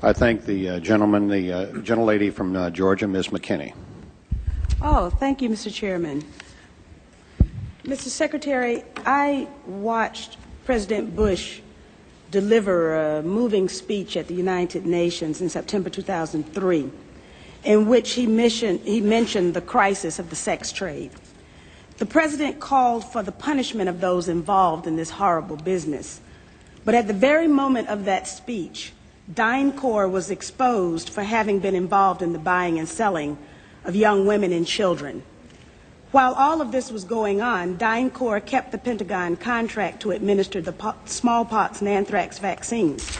I thank the gentleman, the gentlelady from Georgia, Ms. McKinney. Oh, thank you, Mr. Chairman. Mr. Secretary, I watched President Bush deliver a moving speech at the United Nations in September 2003, in which he mentioned the crisis of the sex trade. The President called for the punishment of those involved in this horrible business. But at the very moment of that speech, DynCorp was exposed for having been involved in the buying and selling of young women and children. While all of this was going on, DynCorp kept the Pentagon contract to administer the smallpox and anthrax vaccines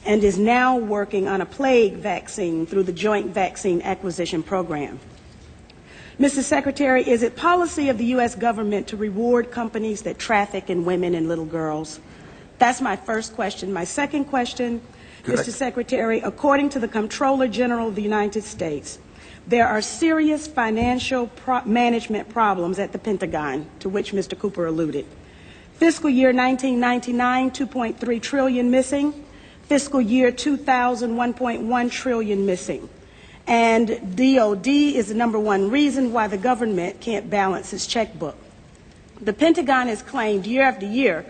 and is now working on a plague vaccine through the Joint Vaccine Acquisition Program. Mr. Secretary, is it policy of the U.S. government to reward companies that traffic in women and little girls? That's my first question. My second question, Mr. Secretary, according to the Comptroller General of the United States, there are serious financial management problems at the Pentagon, to which Mr. Cooper alluded. Fiscal year 1999, $2.3 trillion missing. Fiscal year 2000, $1.1 trillion missing. And DOD is the #1 reason why the government can't balance its checkbook. The Pentagon has claimed year after year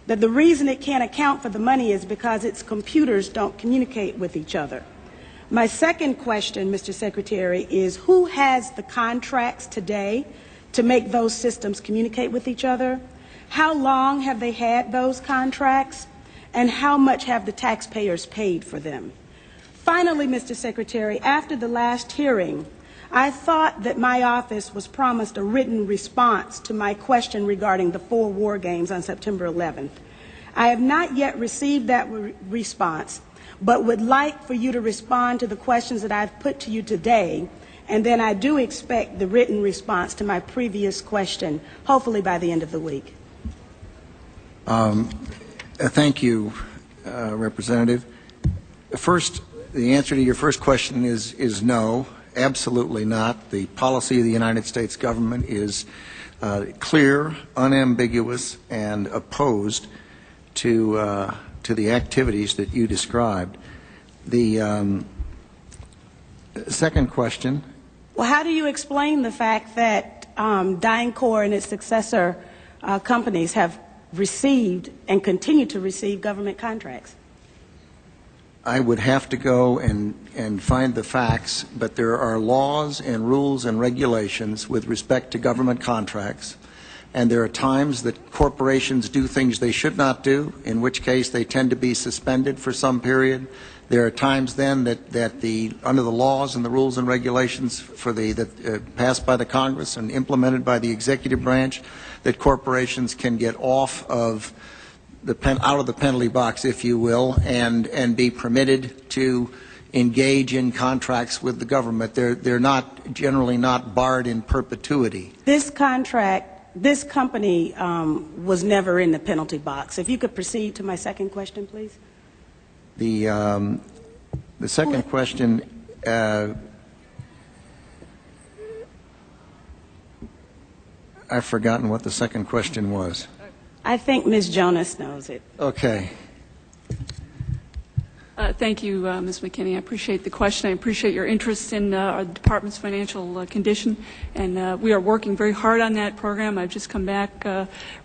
that the reason it can't account for the money is because its computers don't communicate with each other. My second question, Mr. Secretary, is who has the contracts today to make those systems communicate with each other? How long have they had those contracts? And how much have the taxpayers paid for them? Finally, Mr. Secretary, after the last hearing, I thought that my office was promised a written response to my question regarding the 4 war games on September 11th. I have not yet received that response, but would like for you to respond to the questions that I've put to you today, and then I do expect the written response to my previous question, hopefully by the end of the week. Thank you, Representative. First, the answer to your first question is no, absolutely not. The policy of the United States government is clear, unambiguous, and opposed to the activities that you described. The second question. Well, how do you explain the fact that DynCorp and its successor companies have received and continue to receive government contracts? I would have to go and find the facts, but there are laws and rules and regulations with respect to government contracts. And there are times that corporations do things they should not do, in which case they tend to be suspended for some period. There are times then that under the laws and the rules and regulations passed by the Congress and implemented by the executive branch, that corporations can get off of out of the penalty box, if you will, and be permitted to engage in contracts with the government. They're not generally not barred in perpetuity. This company was never in the penalty box. If you could proceed to my second question, please. The second question, I've forgotten what the second question was. I think Ms. Jonas knows it. Okay. Thank you, Ms. McKinney. I appreciate the question. I appreciate your interest in our department's financial condition, and we are working very hard on that program. I've just come back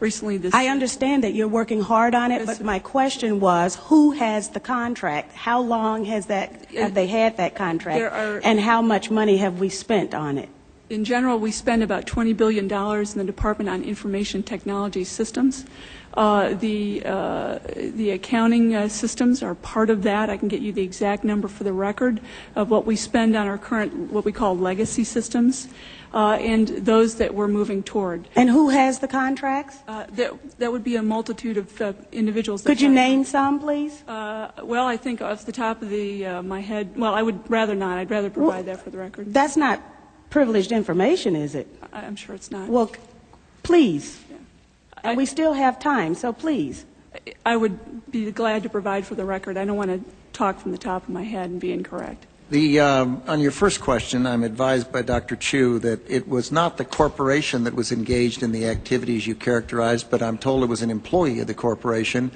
recently. I understand that you're working hard on it, but my question was, who has the contract? How long have they had that contract, and how much money have we spent on it? In general, we spend about $20 billion in the Department on Information Technology Systems. The accounting systems are part of that. I can get you the exact number for the record of what we spend on our current, what we call legacy systems, and those that we're moving toward. And who has the contracts? That would be a multitude of individuals. Could you name some, please? Well, I think off the top of my head, well, I would rather not. I'd rather provide that for the record. That's not privileged information, is it? I'm sure it's not. Well, please. Yeah. And we still have time, so please. I would be glad to provide for the record. I don't want to talk from the top of my head and be incorrect. On your first question, I'm advised by Dr. Chu that it was not the corporation that was engaged in the activities you characterized, but I'm told it was an employee of the corporation,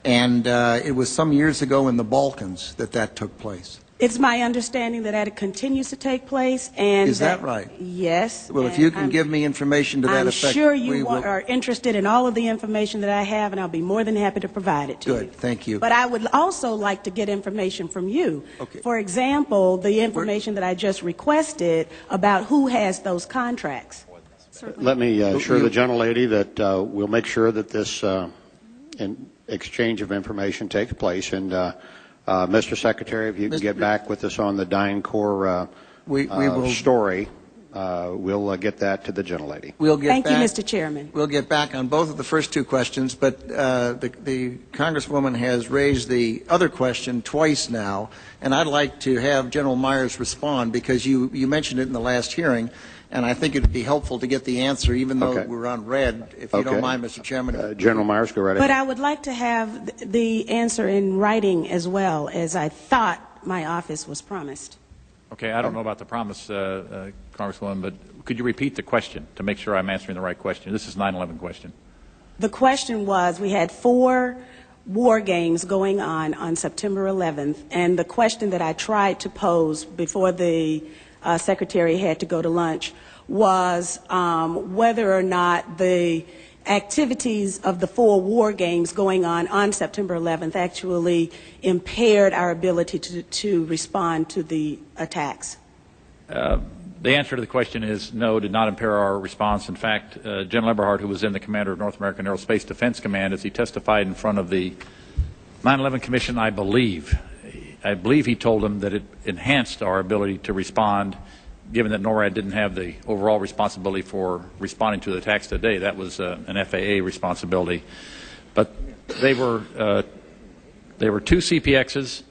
And it was some years ago in the Balkans that took place. It's my understanding that it continues to take place, and Is that right? Yes. Well, if and you can give me information to that I'm effect, sure we you will. are interested in all of the information that I have, and I'll be more than happy to provide it to you. Good, thank you. But I would also like to get information from you. Okay. For example, the information that I just requested about who has those contracts. Let me assure the gentlelady that we'll make sure that this exchange of information takes place. And Mr. Secretary, if you can get back with us on the DynCorp We will. story, we'll get that to the gentlelady. We'll get Thank you, back. Mr. Chairman. We'll get back on both of the first two questions, but the Congresswoman has raised the other question twice now, and I'd like to have General Myers respond because you mentioned it in the last hearing, and I think it would be helpful to get the answer, even though Okay. we're on red, if you don't mind, Mr. Chairman. General Myers, go right ahead. But I would like to have the answer in writing as well, as I thought my office was promised. Okay, I don't know about the promise, Congresswoman, but could you repeat the question to make sure I'm answering the right question? This is 9/11 question. The question was, we had 4 war games going on September 11th, and the question that I tried to pose before the Secretary had to go to lunch was whether or not the activities of the 4 war games going on September 11th actually impaired our ability to respond to the attacks. The answer to the question is no, did not impair our response. In fact, General Eberhard, who was then the commander of North American Aerospace Defense Command, as he testified in front of the 9/11 Commission, I believe he told them that it enhanced our ability to respond, given that NORAD didn't have the overall responsibility for responding to the attacks today. That was an FAA responsibility. But they were 2 CPXs.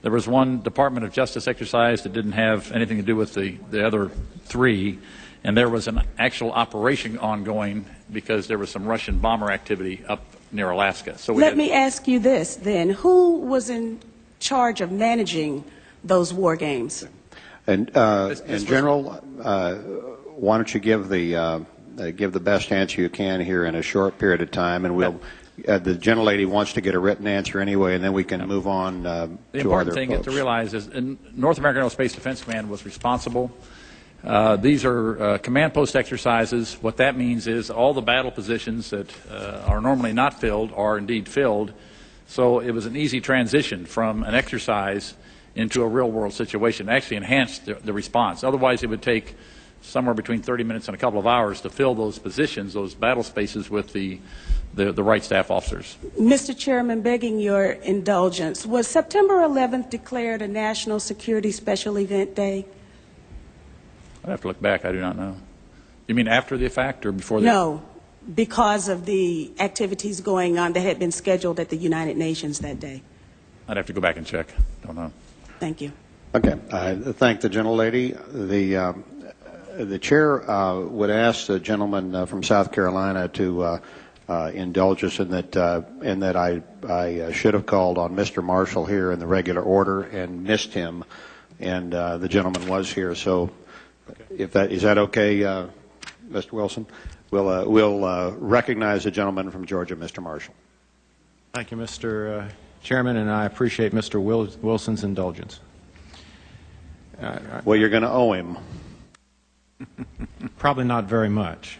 There was 1 Department of Justice exercise that didn't have anything to do with the other 3. And there was an actual operation ongoing because there was some Russian bomber activity up near Alaska. So Let me ask you this, then. Who was in charge of managing those war games? And General, why don't you give the best answer you can here in a short period of time, and we'll. The gentlelady wants to get a written answer anyway, and then we can move on to other folks. The important thing to realize is North American Aerospace Defense Command was responsible. These are command post exercises. What that means is all the battle positions that are normally not filled are indeed filled. So it was an easy transition from an exercise into a real-world situation. It actually enhanced the response. Otherwise, it would take somewhere between 30 minutes and a couple of hours to fill those positions, those battle spaces, with the right staff officers. Mr. Chairman, begging your indulgence, was September 11th declared a National Security Special Event Day? I'd have to look back. I do not know. You mean after the fact or before the? No, because of the activities going on that had been scheduled at the United Nations that day. I'd have to go back and check. Don't know. Thank you. Okay. I thank the gentlelady. The chair would ask the gentleman from South Carolina to indulge us in that I should have called on Mr. Marshall here in the regular order and missed him, and the gentleman was here. So, is that okay, Mr. Wilson? We'll recognize the gentleman from Georgia, Mr. Marshall. Thank you, Mr. Chairman, and I appreciate Mr. Wilson's indulgence. Well, you're going to owe him. Probably not very much.